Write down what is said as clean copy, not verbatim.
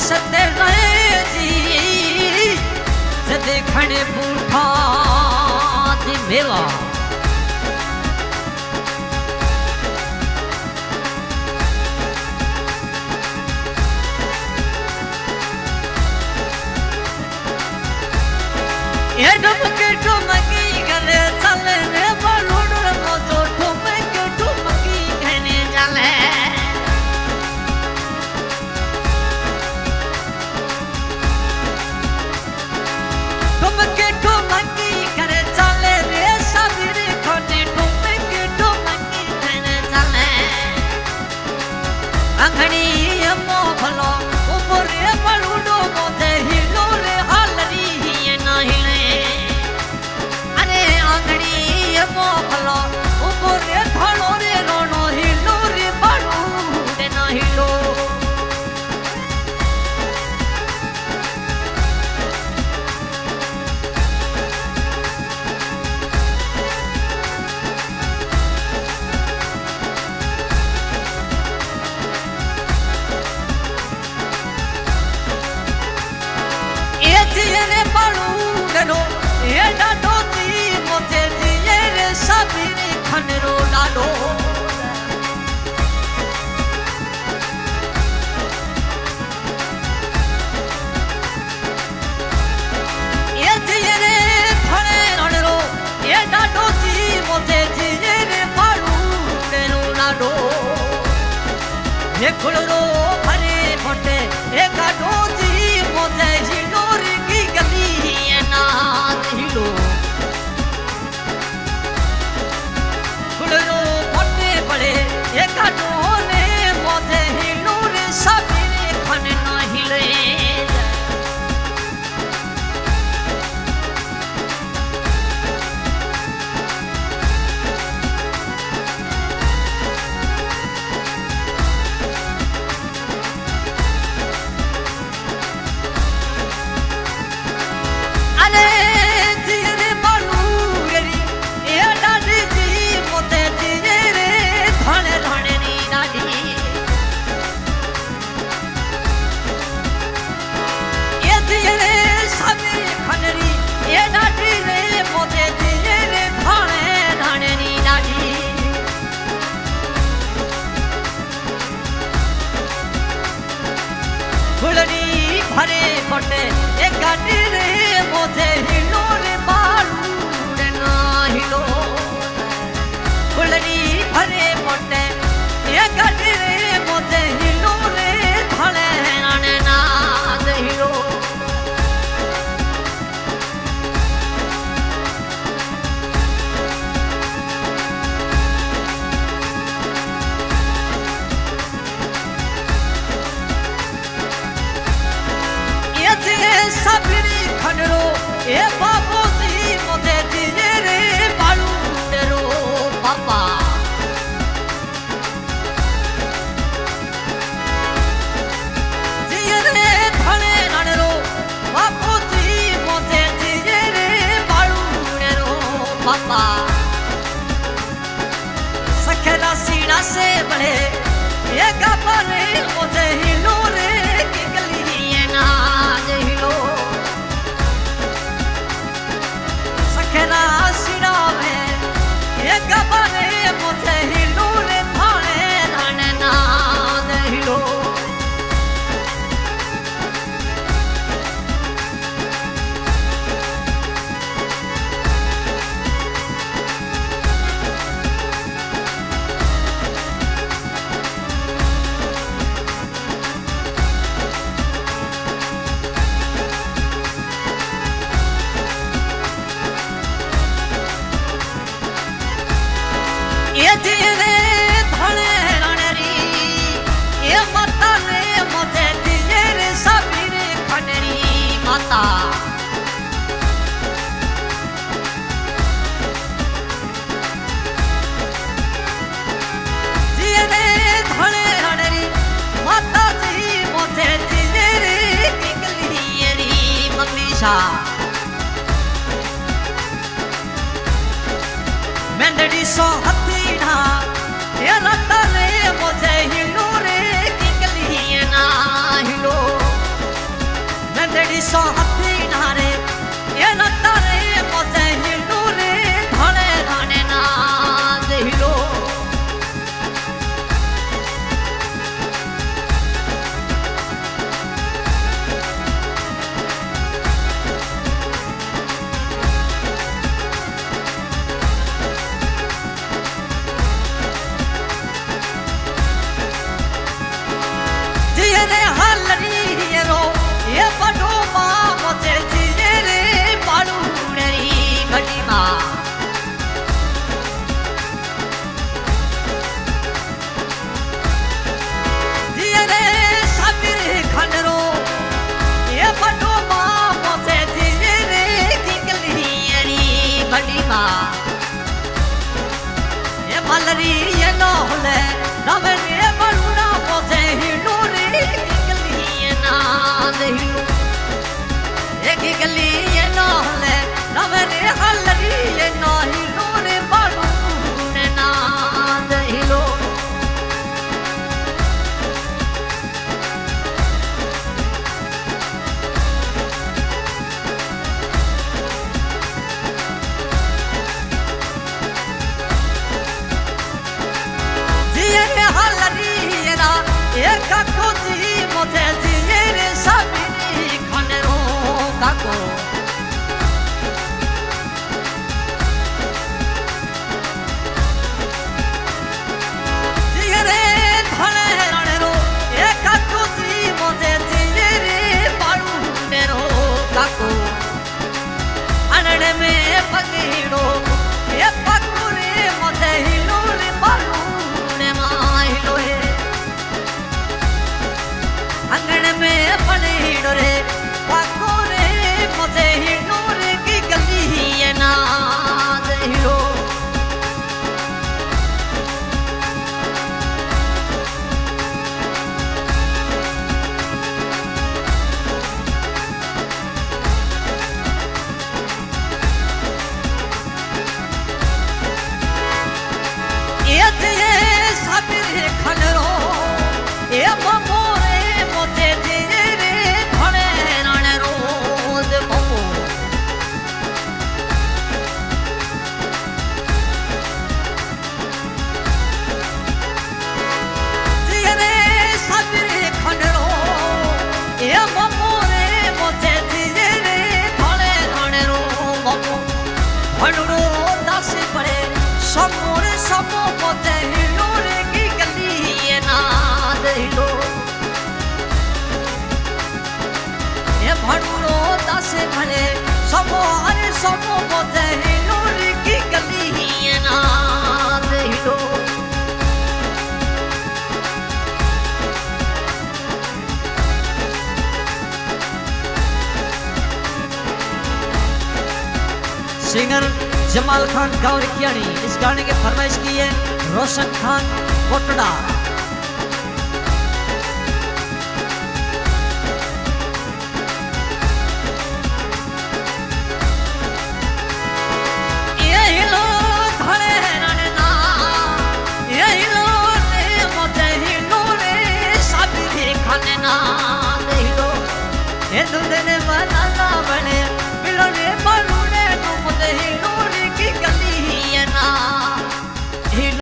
सते जी देखने बूठा मेवा ये डुमके डुमकी गले चले रे बलून मोजो डुमके डुमकी कहने चले डुमके डुमकी करे चले रे सबीर खोटे डुमके डुमकी कहने चले अंगड़ी मो भलो ऊपर बलून मोते हिलो रे हालरी नहीं मोहलो ऊपर थलो रे रोनो हिलो रे बाड़ू रे ना हिलो ये जिये बाड़ू रे नो ये डाडो जी मोते सबीरे खनरो डालो ये जिये थड़े रणरो ये डाडो जी मोते जिये बाड़ू तेरो डाडो ये खुलरो भरे फटे ये गाडो जी मोते हिलोर की गली है ना हिलो ने मोते हिलो रे सबीरे खन ना हिले अरे जिये बालू रे ये डाडी जी मोते जिये रे धने धने नी डाडी ये जिये रे सबी खनरी ये डाडी रे मोते जिये रे धने धने नी डाडी फुलनी भरे फटे एक गाड़ी रे मोते हिलो रे बालू रे ना हिलो फुलनी भरे फटे एक गाड़ी रे मोते हिलो रे धने नाने नाद हिलो सबीरी खनरो ए बाबू जी मोते जिये रे बालू तेरो पापा जिये रे धने रणरो बाबू जी मोते जिये रे बालू तेरो पापा सखेला सीना से बड़े ये गपरे मोते हिलो रे की गली है ना हिलो सखेला सीना में ये गपरे मोते हिलो रे थाने थाने ना हिलो ये जियरे धणे रणरी ये माता रे मोते जियरे सबीरे खंडरी माता जियरे धणे रणरी माता जी मोते जियरे किकलियरी मंगलीशा मेंदड़ी सो हथीना ये लता रे मुझे हिलो रे किकली ना हिलो मेंदड़ी सो हथीना रे ये लता रे मुझे हिलो रे धड़े धड़े ना हिलो जियरे हलरी रो ये बड़ो माँ मुझे जियरे बालू री बड़ी माँ जियरे सबीर खंडरो ये बड़ो माँ मुझे जियरे किकली री बड़ी माँ ये मलरी ये नौले नवरे बलूना मुझे हिलो एक गली ये नौले नवरे हलरी ये नौहिलो रे बालू ने नाद हिलो जिये हलरी ये ना एक कोजी मुझे जिये रे सबीरी खंडरो काको जिये रे धणे रणरो एक कोजी मुझे जिये रे बालू नेरो काको अनड़े में पगीड़ो ये पकुरे मुझे हिलो रे बालू ने माहिलो है अंगन में पनीड़ो रे पाको रे मुझे हिलो रे की गली है नाद हिलो ये जिये सबीर खंडरो ये ममो रे मुझे जियरे धणे रणरो ममो जियरे सबीर खंडरो ये ममो रे मुझे जियरे धणे रणरो ममो भणरो दास पड़े समोरे समो मुझे हिलो रे की गली ये नाद हिलो ये भणरो दास भले समो अरे समो मुझे हिलो रे की गली ये नाद हिलो सिंगर जमाल खान गावरिकियानी इस गाने की फरमाइश की है रोशन खान कोटड़ा यही लो धड़े रणना यही लो रे मुझे हिलो रे सबीरे खनना हिलो ये दूध ने बना